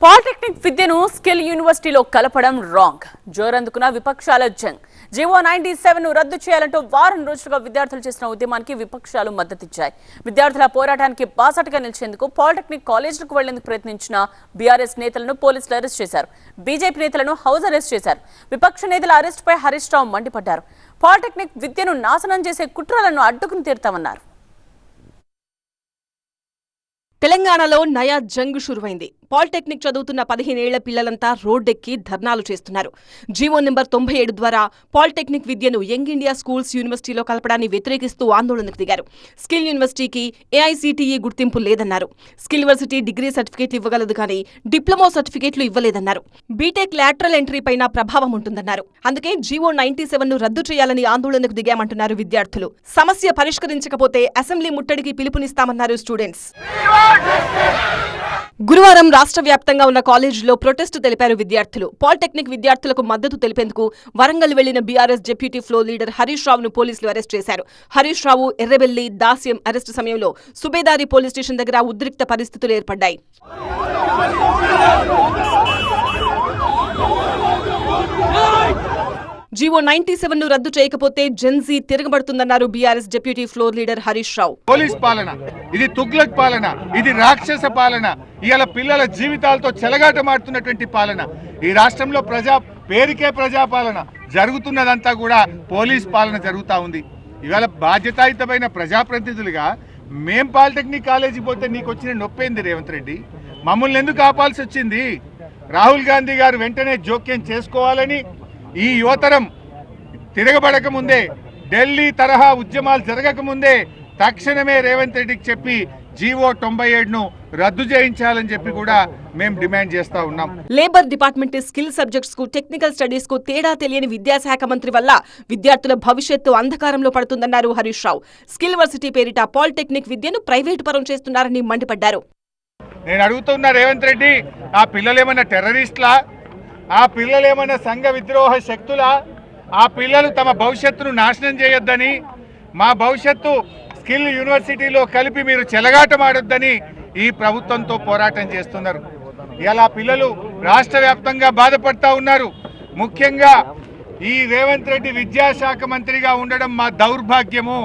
Polytechnic విద్యను skill యూనివర్సిటీలో కలపడం రాంగ్. జోరందుకున్న విపక్షాల జంగ్. జీవో 97 రద్దు చేయాలంటూ వారం రోజులుగా విద్యార్థులు చేసిన ఉద్యమానికి విపక్షాలు మద్దతిచ్చాయి. విద్యార్థుల పోరాటానికి బాసటగా నిలిచేందుకు పాలిటెక్నిక్ కాలేజీలకు వెళ్లేందుకు ప్రయత్నించిన బీఆర్ఎస్ నేతలను పోలీసులు అరెస్ట్ చేశారు. బీజేపీ నేతలను హౌస్ అరెస్ట్ చేశారు. విపక్ష నేతల అరెస్టుపై హరీష్ రావు మండిపడ్డారు. పాలిటెక్నిక్ విద్యను నాశనం చేసే కుట్రలను అడ్డుకుని తీరుతామన్నారు. తెలంగాణలో నయా జంగ్ షురువైంది. పాలిటెక్నిక్ చదువుతున్న 15 ఏళ్ల పిల్లలంతా రోడ్డెక్కి ధర్నాలు చేస్తున్నారు. జీవో నెంబర్ 97 ద్వారా పాలిటెక్నిక్ విద్యను యంగ్ ఇండియా స్కూల్స్ యూనివర్సిటీలో కలపడాన్ని వ్యతిరేకిస్తూ ఆందోళనకు దిగారు. స్కిల్ యూనివర్సిటీకి ఏఐసీటీఈ గుర్తింపు లేదన్నారు. స్కిల్ యూనివర్సిటీ డిగ్రీ సర్టిఫికేట్లు ఇవ్వగలదు కానీ డిప్లొమా సర్టిఫికేట్లు ఇవ్వలేదన్నారు. బీటెక్ లాటరల్ ఎంట్రీ పైన ప్రభావం ఉంటుందన్నారు. అందుకే జీవో 97ను రద్దు చేయాలని ఆందోళనకు దిగామంటున్నారు విద్యార్థులు. సమస్య పరిష్కరించకపోతే అసెంబ్లీ ముట్టడికి పిలుపునిస్తామన్నారు స్టూడెంట్స్. గురువారం రాష్ట్ర వ్యాప్తంగా ఉన్న కాలేజీలో ప్రొటెస్టు తెలిపారు విద్యార్థులు. పాలిటెక్నిక్ విద్యార్థులకు మద్దతు తెలిపేందుకు వరంగల్ వెళ్లిన BRS deputy floor leader Harish రావును పోలీసులు అరెస్ట్ చేశారు. హరీష్ రావు, ఎర్రబెల్లి, దాస్యం అరెస్టు సమయంలో సుబేదారి పోలీస్ స్టేషన్ దగ్గర ఉద్రిక్త పరిస్థితులు ఏర్పడ్డాయి. జీవో 97ను రద్దు చేయకపోతే జెన్జీ తిరగబడుతుందన్నారు BRS deputy floor leader Harish Rao. Police పాలన, ఇది తుగ్లక్ పాలన, ఇది రాక్షస పాలన, ఇవాళ పిల్లల జీవితాలతో చెలగాటమాడుతున్నటువంటి పాలన. ఈ రాష్ట్రంలో పేరుకే ప్రజాపాలన జరుగుతున్నదంతా కూడా పోలీస్ పాలన జరుగుతూ ఉంది. ఇవాళ బాధ్యతాయుతమైన ప్రజాప్రతినిధులుగా మేం పాలిటెక్నిక్ కాలేజీకి పోతే నీకు వచ్చిన నొప్పేంది రేవంత్ రెడ్డి? మమ్మల్ని ఎందుకు ఆపాల్సి వచ్చింది? రాహుల్ గాంధీ గారు వెంటనే జోక్యం చేసుకోవాలని, ఈ యువతరం తిరగబడక ముందే, ఢిల్లీ తరహా ఉద్యమాలు జరగక ముందే తక్షణమే రేవంత్ రెడ్డికి చెప్పి జీవో 97ను రద్దు చేయించాలని చెప్పి కూడా మేము డిమాండ్ చేస్తా ఉన్నాం. లేబర్ డిపార్ట్మెంట్ స్కిల్ సబ్జెక్ట్స్ కు, టెక్నికల్ స్టడీస్ కు తేడా తెలియని విద్యాశాఖ మంత్రి వల్ల విద్యార్థుల భవిష్యత్తు అంధకారంలో పడుతుందన్నారు హరీష్ రావు. స్కిల్ యూనివర్సిటీ పేరిట పాలిటెక్నిక్ విద్యను ప్రైవేటు పరం చేస్తున్నారని మండిపడ్డారు. నేను అడుగుతున్నా రేవంత్ రెడ్డి, ఆ పిల్లలేమన్నా టెర్రరిస్టులా? ఆ పిల్లలేమన్నా సంఘ విద్రోహ శక్తులా? ఆ పిల్లలు తమ భవిష్యత్తును నాశనం చేయొద్దని, మా భవిష్యత్తు స్కిల్ యూనివర్సిటీలో కలిపి మీరు చెలగాటమాడొద్దని ఈ ప్రభుత్వంతో పోరాటం చేస్తున్నారు. ఇలా పిల్లలు రాష్ట్ర వ్యాప్తంగా బాధపడతా ఉన్నారు. ముఖ్యంగా ఈ రేవంత్ రెడ్డి విద్యాశాఖ మంత్రిగా ఉండడం మా దౌర్భాగ్యము.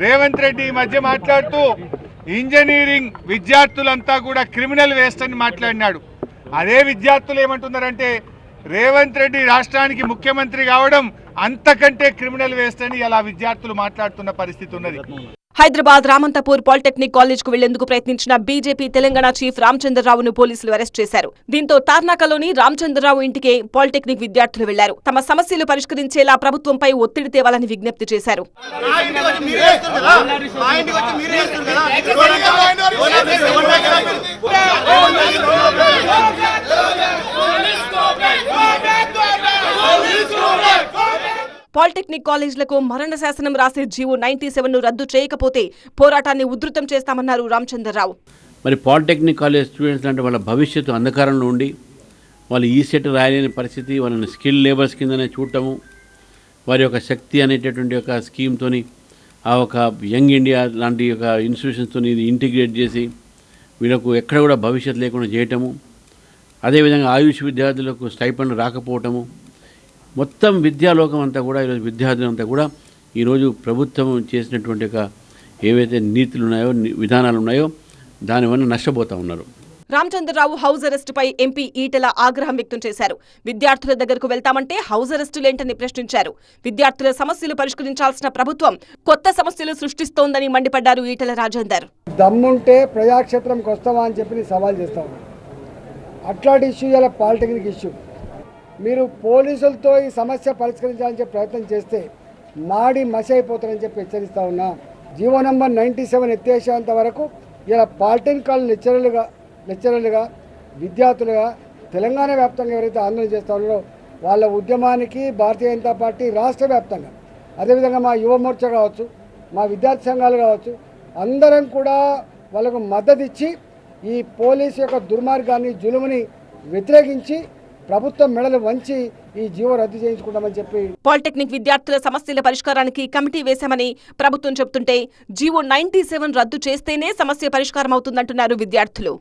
రేవంత్ రెడ్డి ఈ మధ్య మాట్లాడుతూ ఇంజనీరింగ్ విద్యార్థులంతా కూడా క్రిమినల్ వేస్ట్ అని మాట్లాడినాడు. అదే విద్యార్థులు ఏమంటున్నారంటే రేవంత్ రెడ్డి రాష్ట్రానికి ముఖ్యమంత్రి కావడం అంతకంటే క్రిమినల్ వేస్ట్ అని ఇలా విద్యార్థులు మాట్లాడుతున్న పరిస్థితి ఉన్నది. హైదరాబాద్ రామంతపూర్ పాలిటెక్నిక్ కాలేజ్ కు వెళ్లేందుకు ప్రయత్నించిన బీజేపీ తెలంగాణ చీఫ్ రామచంద్రరావును పోలీసులు అరెస్ట్ చేశారు. దీంతో తార్నాకలోని రామచంద్రరావు ఇంటికే పాలిటెక్నిక్ విద్యార్థులు వెళ్లారు. తమ సమస్యలు పరిష్కరించేలా ప్రభుత్వంపై ఒత్తిడి తేవాలని విజ్ఞప్తి చేశారు. పాలిటెక్నిక్ కాలేజీలకు మరణ శాసనం రాసే జీవో 97ను రద్దు చేయకపోతే పోరాటాన్ని ఉధృతం చేస్తామన్నారు రామచంద్రరావు. మరి పాలిటెక్నిక్ కాలేజ్ స్టూడెంట్స్ అంటే వాళ్ళ భవిష్యత్తు అంధకారంలో ఉండి వాళ్ళు ఈసెట్ రాయలేని పరిస్థితి, వాళ్ళని స్కిల్ లేబర్స్ కిందనే చూడటము, వారి యొక్క శక్తి అనేటటువంటి ఒక స్కీమ్తో ఆ ఒక యంగ్ ఇండియా లాంటి ఒక ఇన్స్టిట్యూషన్స్తో ఇది ఇంటిగ్రేట్ చేసి వీళ్ళకు ఎక్కడ కూడా భవిష్యత్తు లేకుండా చేయటము, అదేవిధంగా ఆయుష్ విద్యార్థులకు స్టైపెండ్ రాకపోవటము, మొత్తం విద్యాలోకం అంతా కూడా ఈరోజు విద్యార్థులంతా కూడా ఈరోజు ప్రభుత్వం చేసినటువంటి ఒక ఏవైతే నీతులు ఉన్నాయో, విధానాలు ఉన్నాయో దానివల్ల నష్టపోతూ ఉన్నారు. రామచంద్రరావు హౌస్ అరెస్టుపై ఎంపీ ఈటెల ఆగ్రహం వ్యక్తం చేశారు. విద్యార్థుల దగ్గరకు వెళ్తామంటే హౌస్ అరెస్టులేంటని ప్రశ్నించారు. విద్యార్థుల సమస్యలు పరిష్కరించాల్సిన ప్రభుత్వం కొత్త సమస్యలు సృష్టిస్తోందని మండిపడ్డారు ఈటెల రాజేందర్. దమ్ముంటే ప్రజాక్షేత్రంకి వస్తావా అని చెప్పి సవాల్ చేస్తా ఉన్నారు. అట్లాంటి ఇష్యూ ఇలా పాలిటెక్నిక్ ఇష్యూ. మీరు పోలీసులతో ఈ సమస్య పరిష్కరించాలని చెప్పి ప్రయత్నం చేస్తే నాడి మసి అయిపోతారని చెప్పి హెచ్చరిస్తూ ఉన్నా. జీవో నెంబర్ 97 ఎత్తేసేంత వరకు ఇలా పాలిటెక్నిక్ కాలేజ్ లెక్చరర్లుగా విద్యార్థులుగా తెలంగాణ వ్యాప్తంగా ఎవరైతే ఆందోళన చేస్తూ ఉన్నారో వాళ్ళ ఉద్యమానికి భారతీయ జనతా పార్టీ రాష్ట్ర వ్యాప్తంగా, అదేవిధంగా మా యువ మోర్చా కావచ్చు, మా విద్యార్థి సంఘాలు కావచ్చు, అందరం కూడా వాళ్ళకు మద్దతు ఇచ్చి ఈ పోలీసు యొక్క దుర్మార్గాన్ని, జులుముని వ్యతిరేకించి ప్రభుత్వం మెడలు వంచి ఈ జీవో రద్దు చేయించుకుంటామని చెప్పి పాలిటెక్నిక్ విద్యార్థుల సమస్యల పరిష్కారానికి కమిటీ వేశామని ప్రభుత్వం చెబుతుంటే జీవో 97 రద్దు చేస్తేనే సమస్య పరిష్కారం అవుతుందంటున్నారు విద్యార్థులు.